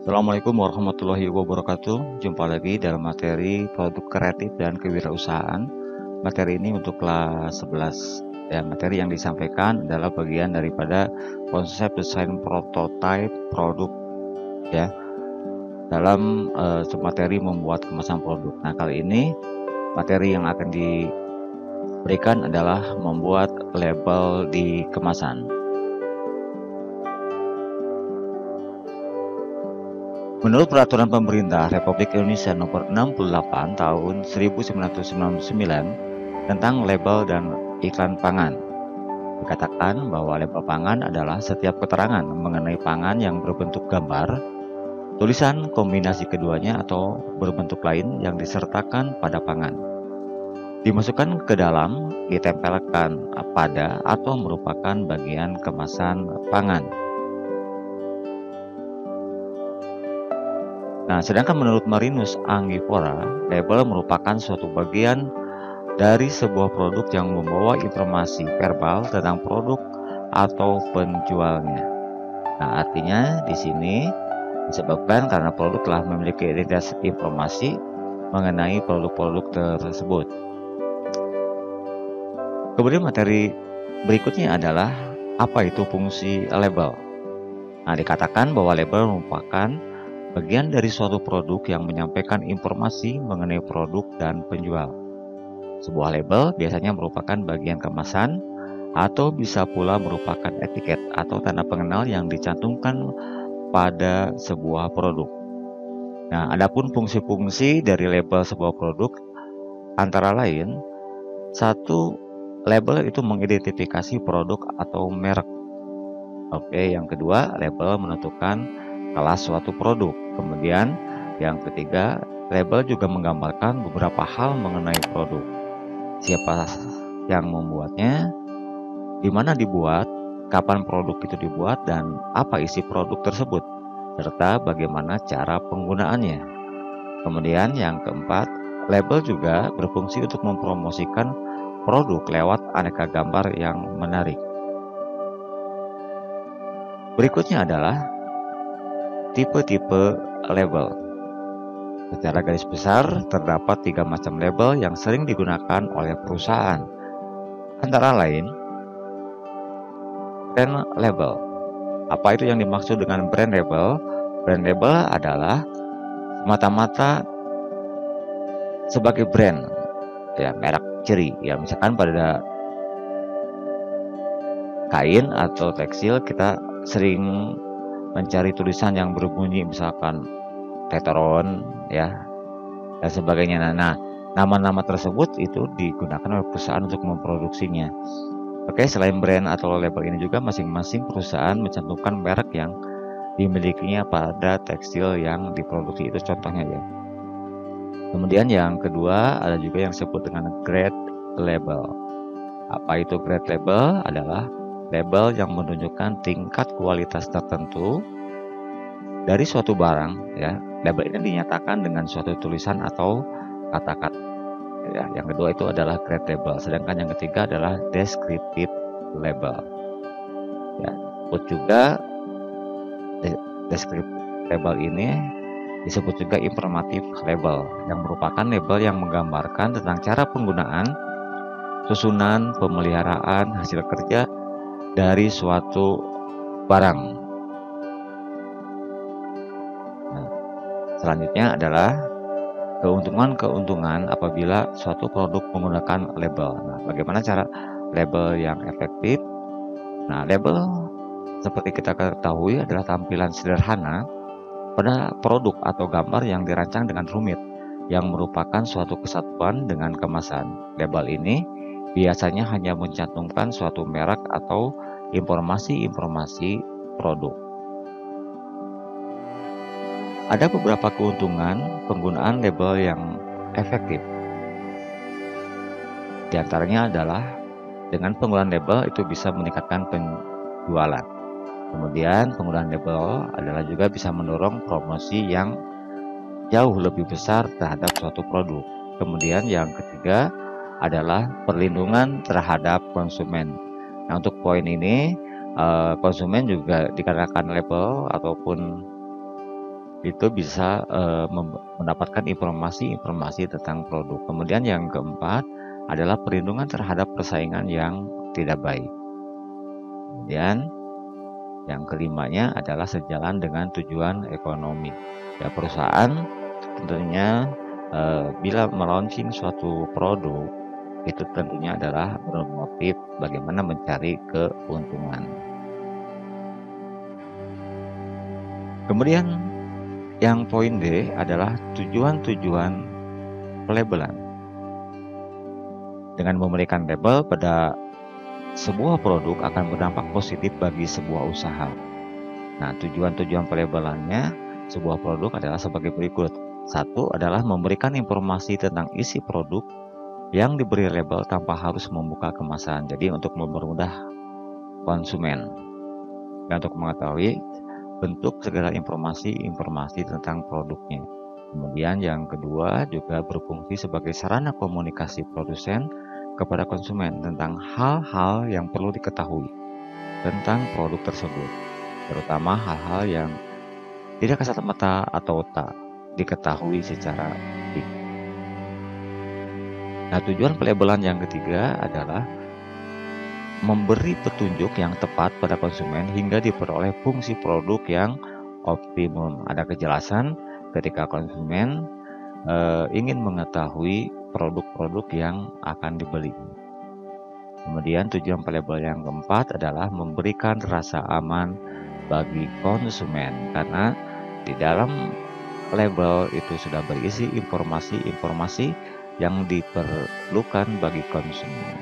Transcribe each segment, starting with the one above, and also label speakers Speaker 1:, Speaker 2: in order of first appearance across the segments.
Speaker 1: Assalamualaikum warahmatullahi wabarakatuh. Jumpa lagi dalam materi produk kreatif dan kewirausahaan. Materi ini untuk kelas 11. Ya, materi yang disampaikan adalah bagian daripada konsep desain prototipe produk ya. Dalam materi membuat kemasan produk. Nah, kali ini materi yang akan diberikan adalah membuat label di kemasan. Menurut Peraturan Pemerintah Republik Indonesia Nomor 68 Tahun 1999 tentang label dan iklan pangan, dikatakan bahwa label pangan adalah setiap keterangan mengenai pangan yang berbentuk gambar, tulisan, kombinasi keduanya atau berbentuk lain yang disertakan pada pangan, dimasukkan ke dalam, ditempelkan pada atau merupakan bagian kemasan pangan. Nah, sedangkan menurut Marinus Anggifora, label merupakan suatu bagian dari sebuah produk yang membawa informasi verbal tentang produk atau penjualnya. Nah, artinya di sini disebabkan karena produk telah memiliki identitas informasi mengenai produk-produk tersebut. Kemudian materi berikutnya adalah apa itu fungsi label. Nah, dikatakan bahwa label merupakan bagian dari suatu produk yang menyampaikan informasi mengenai produk dan penjual. Sebuah label biasanya merupakan bagian kemasan atau bisa pula merupakan etiket atau tanda pengenal yang dicantumkan pada sebuah produk. Nah, adapun fungsi-fungsi dari label sebuah produk antara lain, satu, label itu mengidentifikasi produk atau merek. Oke, yang kedua, label menentukan kelas suatu produk. Kemudian yang ketiga, label juga menggambarkan beberapa hal mengenai produk. Siapa yang membuatnya, di mana dibuat, kapan produk itu dibuat, dan apa isi produk tersebut, serta bagaimana cara penggunaannya. Kemudian yang keempat, label juga berfungsi untuk mempromosikan produk lewat aneka gambar yang menarik. Berikutnya adalah tipe-tipe label. Secara garis besar, terdapat 3 macam label yang sering digunakan oleh perusahaan. Antara lain, brand label. Apa itu yang dimaksud dengan brand label? Brand label adalah semata-mata sebagai brand, ya, merek ciri. Ya, misalkan pada kain atau tekstil kita sering mencari tulisan yang berbunyi misalkan Tetron ya dan sebagainya. Nah, nama-nama tersebut itu digunakan oleh perusahaan untuk memproduksinya. Oke, selain brand atau label ini juga masing-masing perusahaan mencantumkan merek yang dimilikinya pada tekstil yang diproduksi, itu contohnya ya. Kemudian yang kedua ada juga yang disebut dengan grade label. Apa itu grade label? Adalah label yang menunjukkan tingkat kualitas tertentu dari suatu barang ya. Label ini dinyatakan dengan suatu tulisan atau kata-kata ya. Yang kedua itu adalah grade label, sedangkan yang ketiga adalah descriptive label ya. Disebut juga descriptive label ini disebut juga informatif label, yang merupakan label yang menggambarkan tentang cara penggunaan, susunan, pemeliharaan, hasil kerja dari suatu barang. Nah, selanjutnya adalah keuntungan-keuntungan apabila suatu produk menggunakan label. Nah, bagaimana cara label yang efektif? Nah, label seperti kita ketahui adalah tampilan sederhana pada produk atau gambar yang dirancang dengan rumit, yang merupakan suatu kesatuan dengan kemasan. Label ini biasanya hanya mencantumkan suatu merek atau informasi-informasi produk. Ada beberapa keuntungan penggunaan label yang efektif. Di antaranya adalah dengan penggunaan label itu bisa meningkatkan penjualan. Kemudian penggunaan label adalah juga bisa mendorong promosi yang jauh lebih besar terhadap suatu produk. Kemudian yang ketiga adalah perlindungan terhadap konsumen. Nah, untuk poin ini konsumen juga dikarenakan label ataupun itu bisa mendapatkan informasi-informasi tentang produk. Kemudian yang keempat adalah perlindungan terhadap persaingan yang tidak baik. Kemudian yang kelimanya adalah sejalan dengan tujuan ekonomi. Ya, perusahaan tentunya bila melaunching suatu produk itu tentunya adalah bermotif bagaimana mencari keuntungan. Kemudian yang poin D adalah tujuan-tujuan pelabelan. Dengan memberikan label pada sebuah produk akan berdampak positif bagi sebuah usaha. Nah, tujuan-tujuan pelabelannya sebuah produk adalah sebagai berikut. Satu adalah memberikan informasi tentang isi produk yang diberi label tanpa harus membuka kemasan. Jadi untuk mempermudah konsumen dan untuk mengetahui bentuk segala informasi tentang produknya. Kemudian yang kedua juga berfungsi sebagai sarana komunikasi produsen kepada konsumen tentang hal-hal yang perlu diketahui tentang produk tersebut, terutama hal-hal yang tidak kasat mata atau tak diketahui secara unik. Nah, tujuan pelabelan yang ketiga adalah memberi petunjuk yang tepat pada konsumen hingga diperoleh fungsi produk yang optimum. Ada kejelasan ketika konsumen ingin mengetahui produk-produk yang akan dibeli. Kemudian tujuan pelabel yang keempat adalah memberikan rasa aman bagi konsumen, karena di dalam label itu sudah berisi informasi-informasi yang diperlukan bagi konsumen.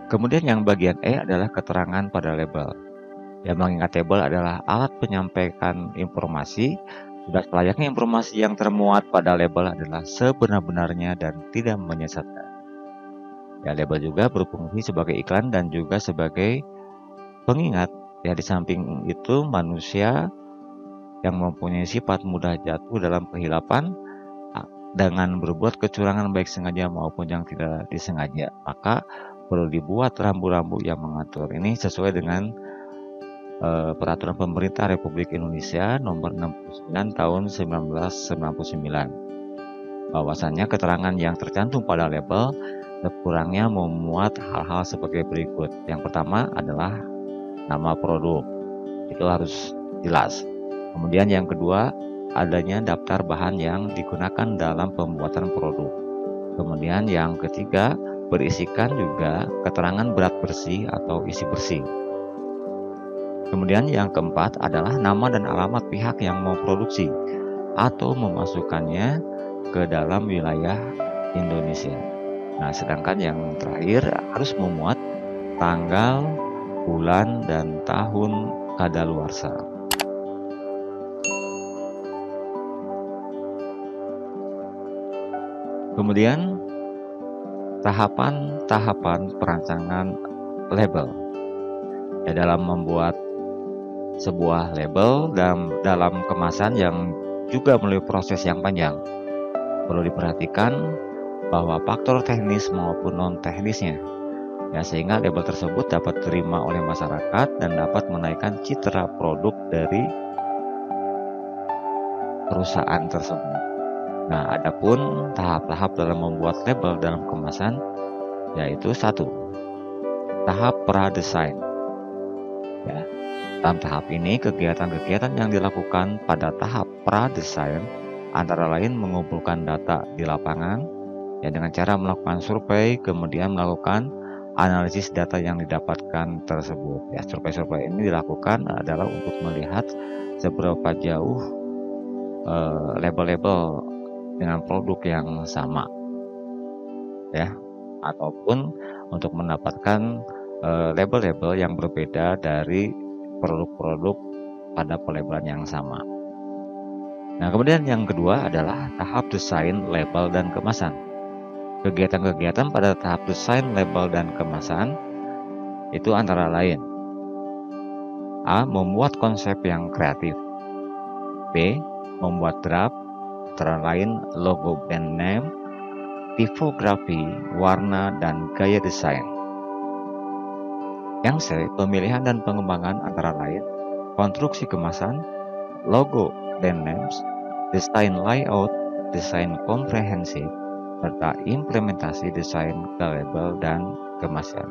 Speaker 1: Kemudian yang bagian E adalah keterangan pada label. Yang mengingat label adalah alat penyampaian informasi. Sudah selayaknya informasi yang termuat pada label adalah sebenar-benarnya dan tidak menyesatkan. Ya, label juga berfungsi sebagai iklan dan juga sebagai pengingat. Ya, di samping itu manusia yang mempunyai sifat mudah jatuh dalam kehilapan dengan berbuat kecurangan baik sengaja maupun yang tidak disengaja, maka perlu dibuat rambu-rambu yang mengatur. Ini sesuai dengan Peraturan Pemerintah Republik Indonesia Nomor 69 Tahun 1999. Bahwasannya keterangan yang tercantum pada label sekurangnya memuat hal-hal sebagai berikut. Yang pertama adalah nama produk, itu harus jelas. Kemudian yang kedua, adanya daftar bahan yang digunakan dalam pembuatan produk. Kemudian yang ketiga, berisikan juga keterangan berat bersih atau isi bersih. Kemudian yang keempat adalah nama dan alamat pihak yang memproduksi atau memasukkannya ke dalam wilayah Indonesia. Nah, sedangkan yang terakhir harus memuat tanggal, bulan, dan tahun kadaluarsa. Kemudian tahapan-tahapan perancangan label. Ya, dalam membuat sebuah label dalam kemasan yang juga melalui proses yang panjang, perlu diperhatikan bahwa faktor teknis maupun non-teknisnya, ya, sehingga label tersebut dapat diterima oleh masyarakat dan dapat menaikkan citra produk dari perusahaan tersebut. Nah, adapun tahap-tahap dalam membuat label dalam kemasan, yaitu 1. Tahap pradesain. Ya, dalam tahap ini kegiatan-kegiatan yang dilakukan pada tahap pradesain antara lain mengumpulkan data di lapangan, ya, dengan cara melakukan survei, kemudian melakukan analisis data yang didapatkan tersebut. Ya, survei-survei ini dilakukan adalah untuk melihat seberapa jauh label-label dengan produk yang sama, ya, ataupun untuk mendapatkan label-label yang berbeda dari produk-produk pada pelabelan yang sama. Nah, kemudian yang kedua adalah tahap desain label dan kemasan. Kegiatan-kegiatan pada tahap desain label dan kemasan itu antara lain: A. Membuat konsep yang kreatif. B. Membuat draft, antara lain logo brand name, tipografi, warna, dan gaya desain. Yang C, pemilihan dan pengembangan antara lain konstruksi kemasan, logo dan names, desain layout, desain komprehensif, serta implementasi desain ke label dan kemasan.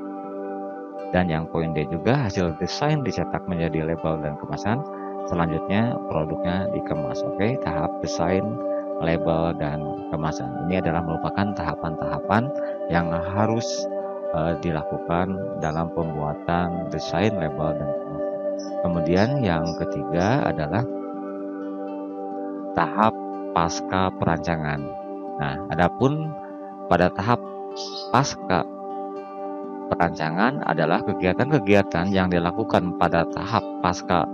Speaker 1: Dan yang poin D juga, hasil desain dicetak menjadi label dan kemasan, selanjutnya produknya dikemas. Oke, tahap desain, label, dan kemasan. Ini adalah merupakan tahapan-tahapan yang harus dilakukan dalam pembuatan desain, label, dan kemasan. Kemudian yang ketiga adalah tahap pasca perancangan. Nah, adapun pada tahap pasca perancangan adalah kegiatan-kegiatan yang dilakukan pada tahap pasca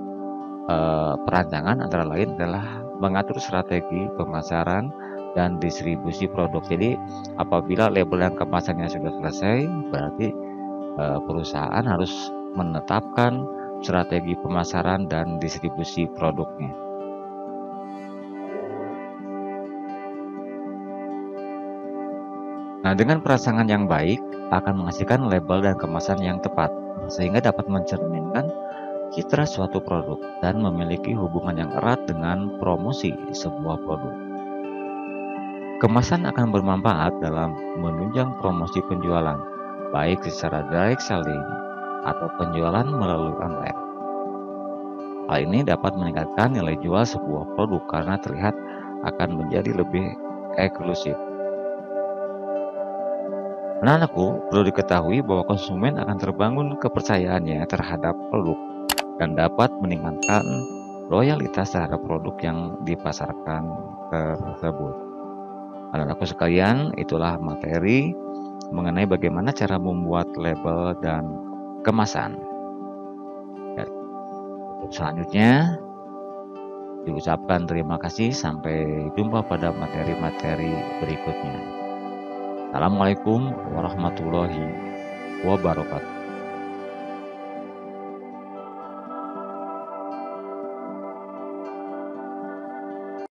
Speaker 1: perancangan antara lain adalah mengatur strategi pemasaran dan distribusi produk. Jadi apabila label dan kemasannya sudah selesai, berarti perusahaan harus menetapkan strategi pemasaran dan distribusi produknya. Nah, dengan perancangan yang baik akan menghasilkan label dan kemasan yang tepat, sehingga dapat mencerminkan citra suatu produk dan memiliki hubungan yang erat dengan promosi sebuah produk. Kemasan akan bermanfaat dalam menunjang promosi penjualan, baik secara direct selling atau penjualan melalui online. Hal ini dapat meningkatkan nilai jual sebuah produk karena terlihat akan menjadi lebih eksklusif. Anak-anakku, perlu diketahui bahwa konsumen akan terbangun kepercayaannya terhadap produk dan dapat meningkatkan loyalitas terhadap produk yang dipasarkan tersebut. Anak-anakku sekalian, itulah materi mengenai bagaimana cara membuat label dan kemasan. Untuk selanjutnya, diucapkan terima kasih. Sampai jumpa pada materi-materi berikutnya. Assalamualaikum warahmatullahi wabarakatuh.